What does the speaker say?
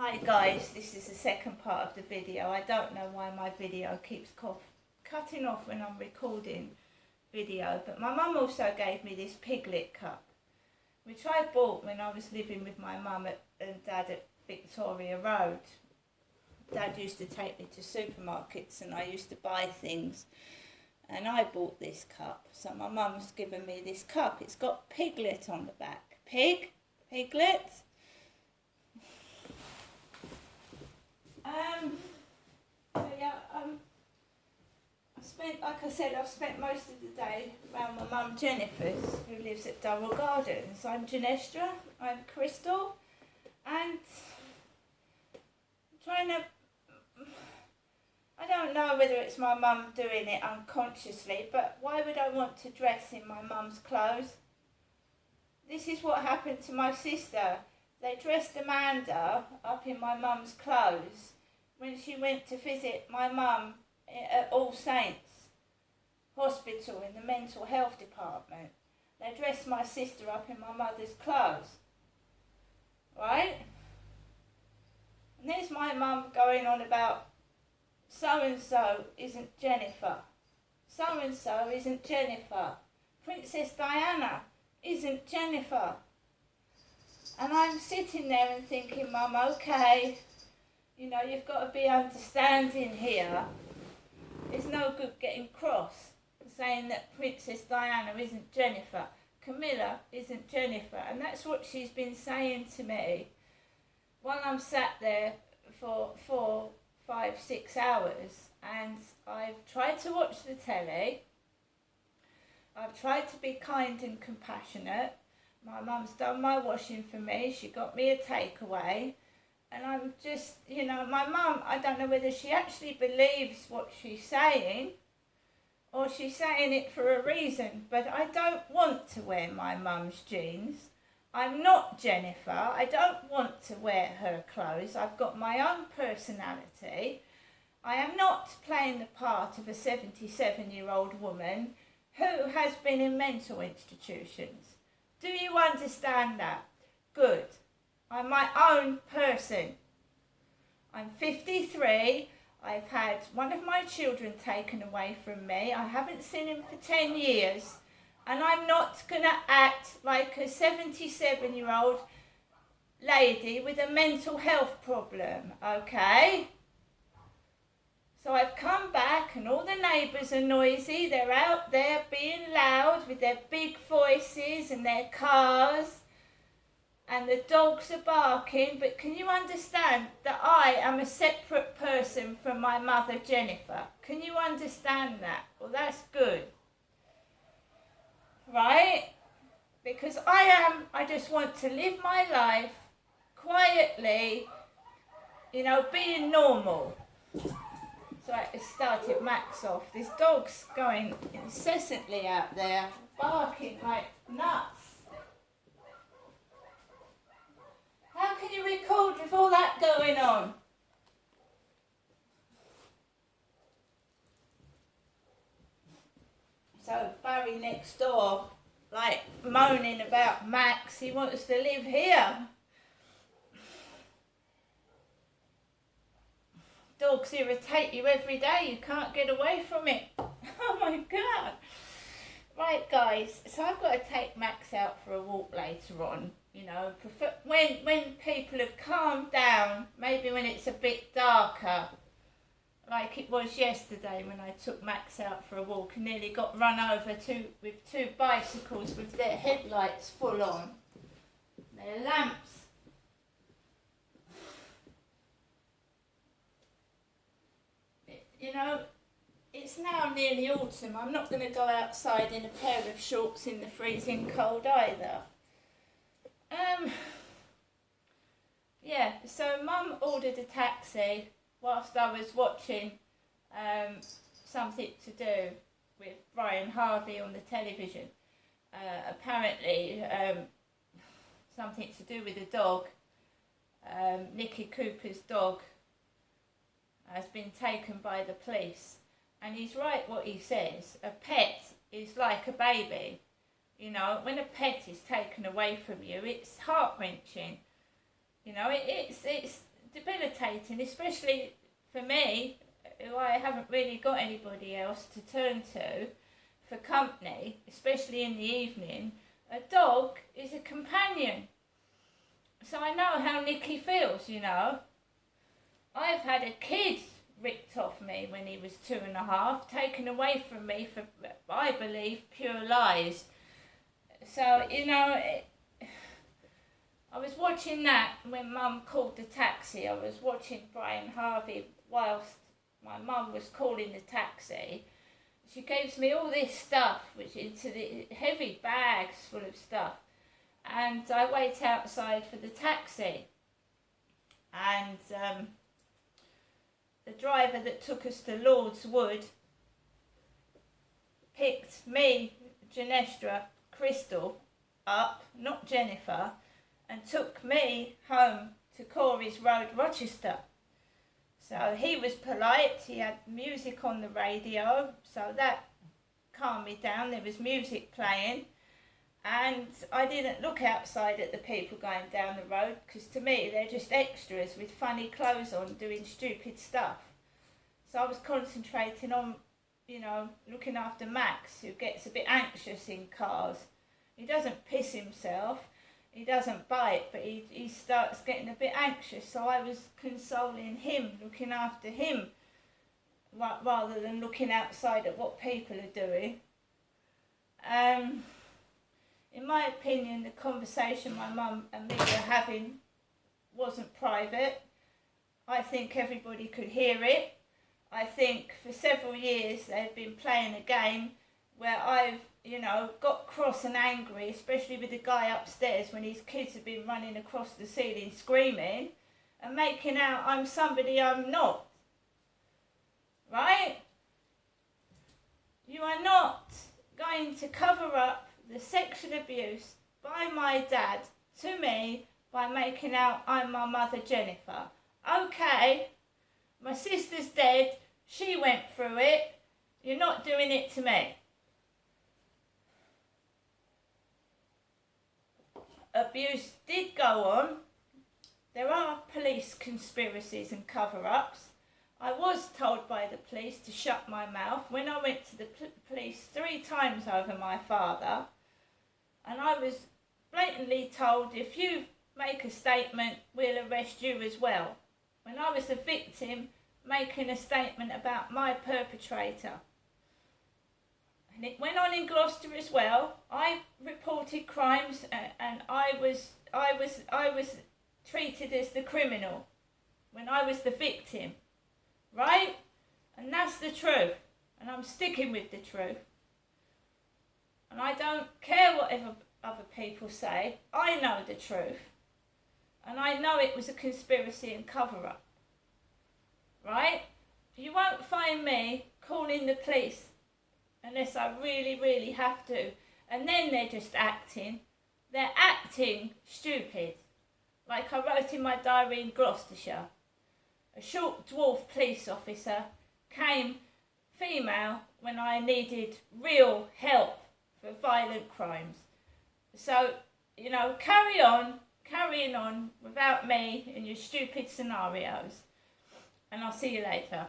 Hi guys, this is the second part of the video. I don't know why my video keeps cutting off when I'm recording video, but my mum also gave me this Piglet cup, which I bought when I was living with my mum and dad at Victoria Road. Dad used to take me to supermarkets and I used to buy things, and I bought this cup. So my mum's given me this cup. It's got Piglet on the back. Piglet. I've spent most of the day around my mum Jennifer's, who lives at Durrell Gardens. I'm Janestra, I'm Crystal, and I don't know whether it's my mum doing it unconsciously, but why would I want to dress in my mum's clothes? This is what happened to my sister. They dressed Amanda up in my mum's clothes when she went to visit my mum at All Saints Hospital in the mental health department. They dressed my sister up in my mother's clothes, right? And there's my mum going on about so-and-so isn't Jennifer. So-and-so isn't Jennifer. Princess Diana isn't Jennifer. And I'm sitting there and thinking, Mum, okay, you know, you've got to be understanding here. It's no good getting cross, saying that Princess Diana isn't Jennifer. Camilla isn't Jennifer. And that's what she's been saying to me while I'm sat there for 4, 5, 6 hours. And I've tried to watch the telly. I've tried to be kind and compassionate. My mum's done my washing for me. She got me a takeaway. And I'm just, you know, my mum, I don't know whether she actually believes what she's saying or she's saying it for a reason. But I don't want to wear my mum's jeans. I'm not Jennifer. I don't want to wear her clothes. I've got my own personality. I am not playing the part of a 77-year-old woman who has been in mental institutions. Do you understand that? Good. I'm my own person. I'm 53. I've had one of my children taken away from me. I haven't seen him for 10 years. And I'm not going to act like a 77-year-old lady with a mental health problem, okay? So I've come back and all the neighbours are noisy. They're out there being loud with their big voices and their cars. And the dogs are barking. But can you understand that I am a separate person from my mother, Jennifer? Can you understand that? Well, that's good. Right? Because I just want to live my life quietly, you know, being normal. So I started Max off. This dog's going incessantly out there, barking like nuts. How can you record with all that going on? So Barry next door, like moaning about Max, he wants to live here. Dogs irritate you every day, you can't get away from it. Oh my God. Right guys, so I've got to take Max out for a walk later on, you know, when people have calmed down, maybe when it's a bit darker, like it was yesterday when I took Max out for a walk and nearly got run over with two bicycles with their headlights full on, their lamps. You know, it's now nearly autumn. I'm not going to go outside in a pair of shorts in the freezing cold either. Yeah, so Mum ordered a taxi whilst I was watching Something to Do with Brian Harvey on the television. Apparently, something to do with a dog. Nicky Cooper's dog has been taken by the police. And he's right what he says. A pet is like a baby. You know, when a pet is taken away from you, it's heart-wrenching. You know, it's debilitating, especially for me, who I haven't really got anybody else to turn to for company, especially in the evening. A dog is a companion. So I know how Nicky feels, you know. I've had a kid ripped off me when he was 2.5, taken away from me for, I believe, pure lies. So, you know, I was watching that when Mum called the taxi. I was watching Brian Harvey whilst my mum was calling the taxi. She gives me all this stuff, which into the heavy bags full of stuff. And I wait outside for the taxi. And the driver that took us to Lord's Wood picked me, Genestra, Crystal up, not Jennifer, and took me home to Corey's Road, Rochester. So he was polite, he had music on the radio, so that calmed me down. There was music playing, and I didn't look outside at the people going down the road, because to me they're just extras with funny clothes on doing stupid stuff. So I was concentrating on, you know, looking after Max, who gets a bit anxious in cars. He doesn't piss himself, he doesn't bite, but he starts getting a bit anxious. So I was consoling him, looking after him, rather than looking outside at what people are doing. In my opinion, the conversation my mum and me were having wasn't private. I think everybody could hear it. I think for several years they've been playing a game where I've, you know, got cross and angry, especially with the guy upstairs when his kids have been running across the ceiling screaming and making out I'm somebody I'm not. Right? You are not going to cover up the sexual abuse by my dad to me by making out I'm my mother Jennifer. Okay, my sister's dead, she went through it, you're not doing it to me. Abuse did go on. There are police conspiracies and cover-ups. I was told by the police to shut my mouth when I went to the police 3 times over my father, and I was blatantly told, if you make a statement, we'll arrest you as well. When I was a victim, making a statement about my perpetrator. And it went on in Gloucester as well. I reported crimes, and I was treated as the criminal when I was the victim, right? And that's the truth, and I'm sticking with the truth. And I don't care whatever other people say. I know the truth, and I know it was a conspiracy and cover-up, right? You won't find me calling the police unless I really, really have to. And then they're just acting. They're acting stupid. Like I wrote in my diary in Gloucestershire. A short dwarf police officer came female when I needed real help for violent crimes. So, you know, carrying on without me and your stupid scenarios. And I'll see you later.